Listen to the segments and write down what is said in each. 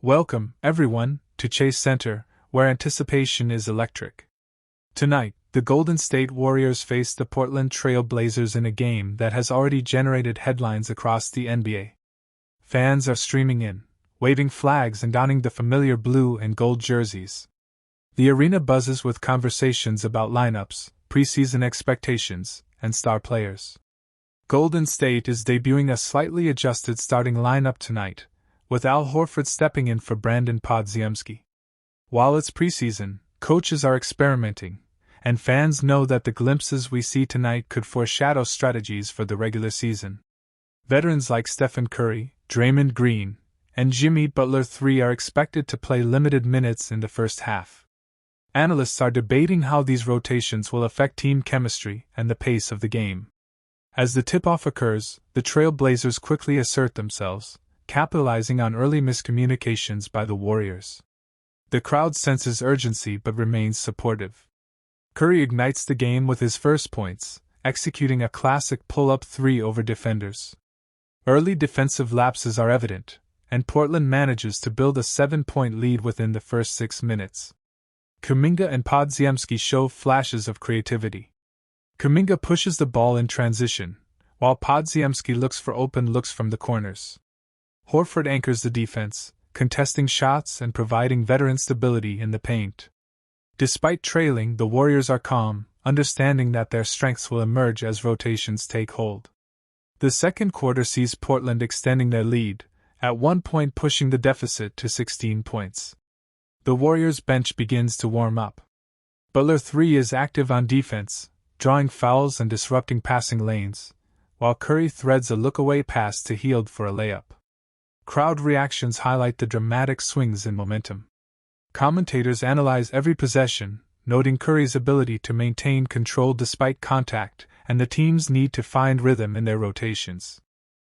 Welcome, everyone, to Chase Center, where anticipation is electric. Tonight, the Golden State Warriors face the Portland Trail Blazers in a game that has already generated headlines across the NBA. Fans are streaming in, waving flags and donning the familiar blue and gold jerseys. The arena buzzes with conversations about lineups, preseason expectations, and star players. Golden State is debuting a slightly adjusted starting lineup tonight, with Al Horford stepping in for Brandon Podziemski. While it's preseason, coaches are experimenting, and fans know that the glimpses we see tonight could foreshadow strategies for the regular season. Veterans like Steph Curry, Draymond Green, and Jimmy Butler III are expected to play limited minutes in the first half. Analysts are debating how these rotations will affect team chemistry and the pace of the game. As the tip-off occurs, the Trail Blazers quickly assert themselves, capitalizing on early miscommunications by the Warriors. The crowd senses urgency but remains supportive. Curry ignites the game with his first points, executing a classic pull-up three over defenders. Early defensive lapses are evident, and Portland manages to build a 7-point lead within the first 6 minutes. Kuminga and Podziemski show flashes of creativity. Kuminga pushes the ball in transition, while Podziemski looks for open looks from the corners. Horford anchors the defense, contesting shots and providing veteran stability in the paint. Despite trailing, the Warriors are calm, understanding that their strengths will emerge as rotations take hold. The second quarter sees Portland extending their lead, at one point pushing the deficit to 16 points. The Warriors' bench begins to warm up. Butler III is active on defense, drawing fouls and disrupting passing lanes, while Curry threads a look-away pass to Hield for a layup. Crowd reactions highlight the dramatic swings in momentum. Commentators analyze every possession, noting Curry's ability to maintain control despite contact and the team's need to find rhythm in their rotations.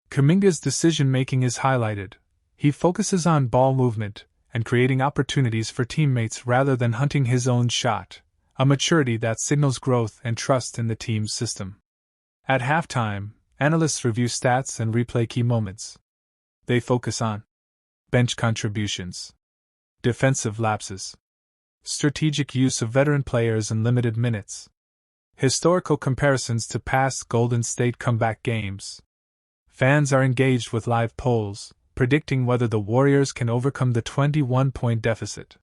Kuminga's decision-making is highlighted. He focuses on ball movement and creating opportunities for teammates rather than hunting his own shot, a maturity that signals growth and trust in the team's system. At halftime, analysts review stats and replay key moments. They focus on bench contributions, defensive lapses, strategic use of veteran players in limited minutes, historical comparisons to past Golden State comeback games. Fans are engaged with live polls, predicting whether the Warriors can overcome the 21-point deficit.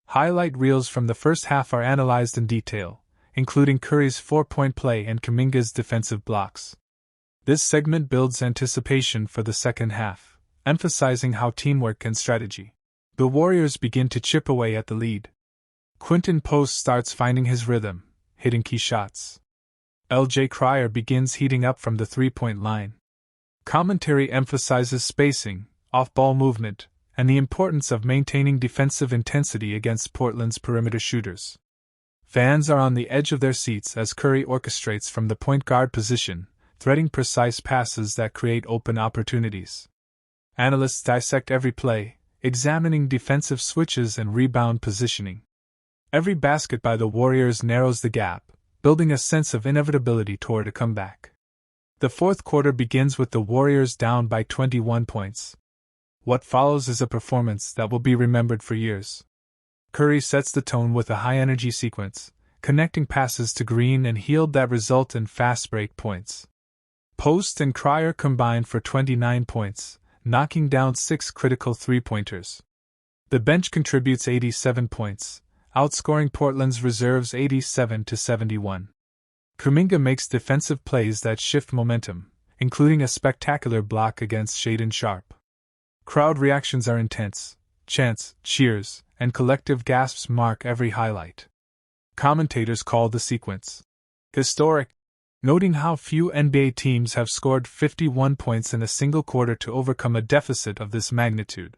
Highlight reels from the first half are analyzed in detail, including Curry's 4-point play and Kuminga's defensive blocks. This segment builds anticipation for the second half, emphasizing how teamwork and strategy. The Warriors begin to chip away at the lead. Quinton Post starts finding his rhythm, hitting key shots. L.J. Cryer begins heating up from the three-point line. Commentary emphasizes spacing, off-ball movement, and the importance of maintaining defensive intensity against Portland's perimeter shooters. Fans are on the edge of their seats as Curry orchestrates from the point guard position, threading precise passes that create open opportunities. Analysts dissect every play, examining defensive switches and rebound positioning. Every basket by the Warriors narrows the gap, building a sense of inevitability toward a comeback. The fourth quarter begins with the Warriors down by 21 points. What follows is a performance that will be remembered for years. Curry sets the tone with a high-energy sequence, connecting passes to Green and Hield that result in fast break points. Post and Cryer combine for 29 points, knocking down 6 critical three-pointers. The bench contributes 87 points, outscoring Portland's reserves 87-71. Kuminga makes defensive plays that shift momentum, including a spectacular block against Shaedon Sharpe. Crowd reactions are intense. Chants, cheers, and collective gasps mark every highlight. Commentators call the sequence historic, noting how few NBA teams have scored 51 points in a single quarter to overcome a deficit of this magnitude.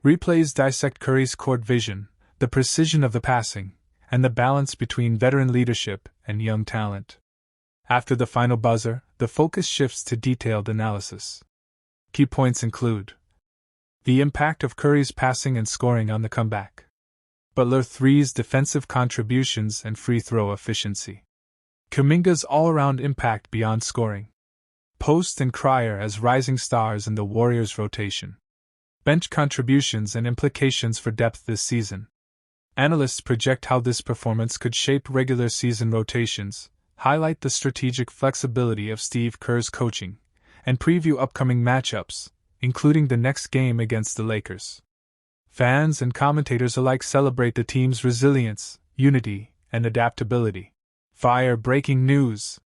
Replays dissect Curry's court vision, the precision of the passing, and the balance between veteran leadership and young talent. After the final buzzer, the focus shifts to detailed analysis. Key points include the impact of Curry's passing and scoring on the comeback, Butler III's defensive contributions and free throw efficiency, Kuminga's all-around impact beyond scoring, Post and Cryer as rising stars in the Warriors' rotation, bench contributions and implications for depth this season. Analysts project how this performance could shape regular season rotations, highlight the strategic flexibility of Steve Kerr's coaching, and preview upcoming matchups, including the next game against the Lakers. Fans and commentators alike celebrate the team's resilience, unity, and adaptability. Fire-breaking news!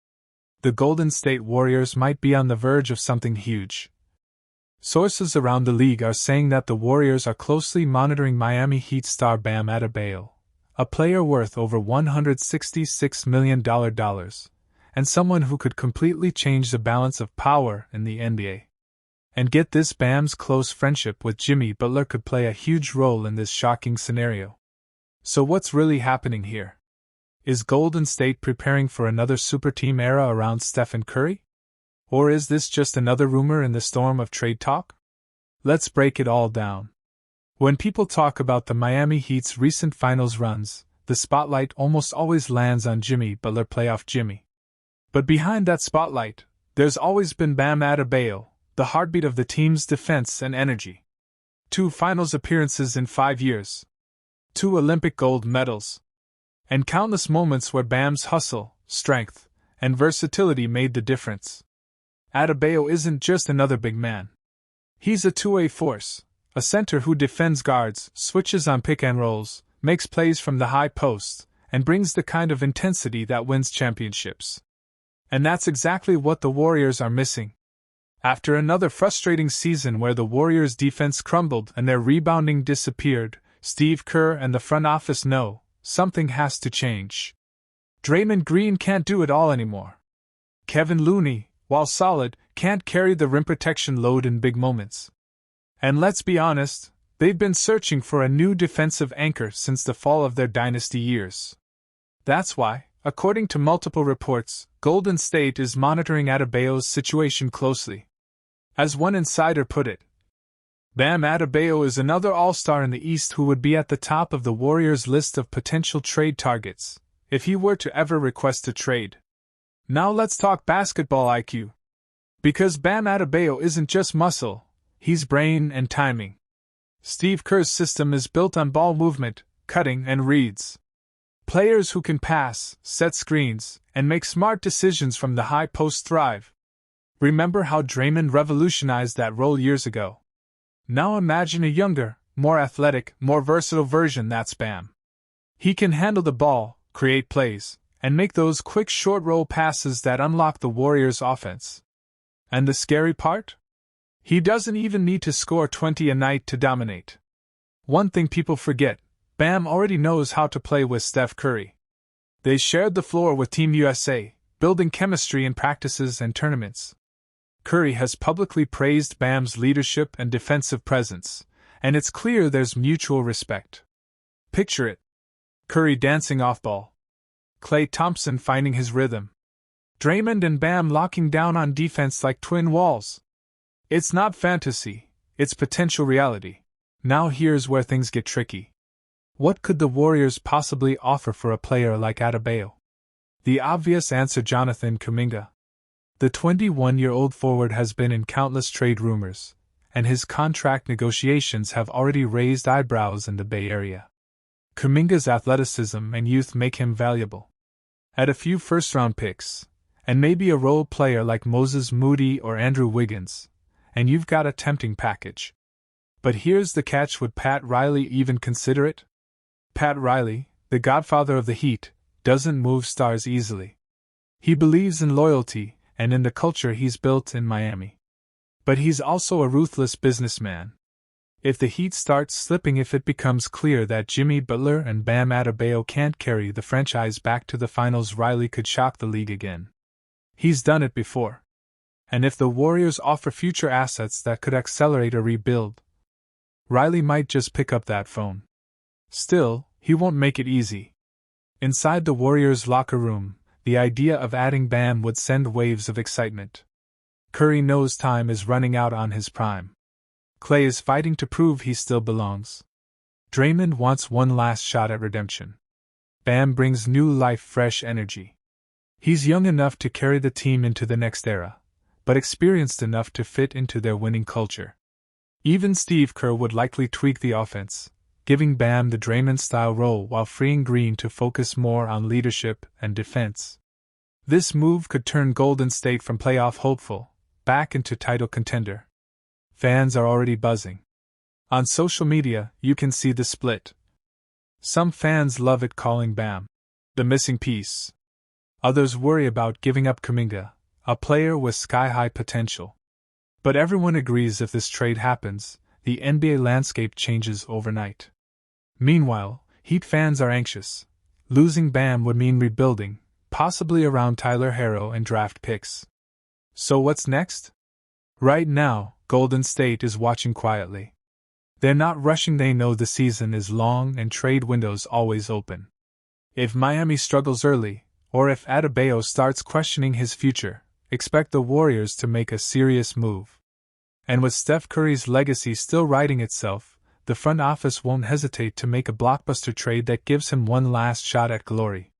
The Golden State Warriors might be on the verge of something huge. Sources around the league are saying that the Warriors are closely monitoring Miami Heat star Bam Adebayo, a player worth over $166 million, and someone who could completely change the balance of power in the NBA. And get this, Bam's close friendship with Jimmy Butler could play a huge role in this shocking scenario. So what's really happening here? Is Golden State preparing for another super team era around Steph and Curry? Or is this just another rumor in the storm of trade talk? Let's break it all down. When people talk about the Miami Heat's recent finals runs, the spotlight almost always lands on Jimmy Butler, playoff Jimmy. But behind that spotlight, there's always been Bam Adebayo, the heartbeat of the team's defense and energy. 2 finals appearances in 5 years. 2 Olympic gold medals. And countless moments where Bam's hustle, strength, and versatility made the difference. Adebayo isn't just another big man. He's a two-way force, a center who defends guards, switches on pick and rolls, makes plays from the high post, and brings the kind of intensity that wins championships. And that's exactly what the Warriors are missing. After another frustrating season where the Warriors' defense crumbled and their rebounding disappeared, Steve Kerr and the front office know something has to change. Draymond Green can't do it all anymore. Kevin Looney, while solid, can't carry the rim protection load in big moments. And let's be honest, they've been searching for a new defensive anchor since the fall of their dynasty years. That's why, according to multiple reports, Golden State is monitoring Adebayo's situation closely. As one insider put it, Bam Adebayo is another all-star in the East who would be at the top of the Warriors' list of potential trade targets, if he were to ever request a trade. Now let's talk basketball IQ. Because Bam Adebayo isn't just muscle, he's brain and timing. Steve Kerr's system is built on ball movement, cutting, and reads. Players who can pass, set screens, and make smart decisions from the high post thrive. Remember how Draymond revolutionized that role years ago? Now imagine a younger, more athletic, more versatile version that's Bam. He can handle the ball, create plays, and make those quick short roll passes that unlock the Warriors' offense. And the scary part? He doesn't even need to score 20 a night to dominate. One thing people forget, Bam already knows how to play with Steph Curry. They shared the floor with Team USA, building chemistry in practices and tournaments. Curry has publicly praised Bam's leadership and defensive presence, and it's clear there's mutual respect. Picture it. Curry dancing off ball. Klay Thompson finding his rhythm. Draymond and Bam locking down on defense like twin walls. It's not fantasy, it's potential reality. Now here's where things get tricky. What could the Warriors possibly offer for a player like Adebayo? The obvious answer: Jonathan Kuminga. The 21-year-old forward has been in countless trade rumors, and his contract negotiations have already raised eyebrows in the Bay Area. Kuminga's athleticism and youth make him valuable. Add a few first-round picks, and maybe a role player like Moses Moody or Andrew Wiggins, and you've got a tempting package. But here's the catch: would Pat Riley even consider it? Pat Riley, the godfather of the Heat, doesn't move stars easily. He believes in loyalty and in the culture he's built in Miami. But he's also a ruthless businessman. If the Heat starts slipping, if it becomes clear that Jimmy Butler and Bam Adebayo can't carry the franchise back to the finals, Riley could shock the league again. He's done it before. And if the Warriors offer future assets that could accelerate a rebuild, Riley might just pick up that phone. Still, he won't make it easy. Inside the Warriors' locker room, the idea of adding Bam would send waves of excitement. Curry knows time is running out on his prime. Klay is fighting to prove he still belongs. Draymond wants one last shot at redemption. Bam brings new life, fresh energy. He's young enough to carry the team into the next era, but experienced enough to fit into their winning culture. Even Steve Kerr would likely tweak the offense, giving Bam the Draymond-style role while freeing Green to focus more on leadership and defense. This move could turn Golden State from playoff hopeful back into title contender. Fans are already buzzing. On social media, you can see the split. Some fans love it, calling Bam the missing piece. Others worry about giving up Kuminga, a player with sky-high potential. But everyone agrees if this trade happens, the NBA landscape changes overnight. Meanwhile, Heat fans are anxious. Losing Bam would mean rebuilding, possibly around Tyler Herro and draft picks. So what's next? Right now, Golden State is watching quietly. They're not rushing, they know the season is long and trade windows always open. If Miami struggles early, or if Adebayo starts questioning his future, expect the Warriors to make a serious move. And with Steph Curry's legacy still writing itself, the front office won't hesitate to make a blockbuster trade that gives him one last shot at glory.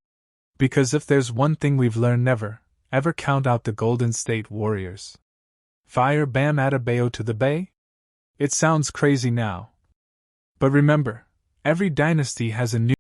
Because if there's one thing we've learned, never, ever count out the Golden State Warriors. Fire Bam Adebayo to the Bay? It sounds crazy now. But remember, every dynasty has a new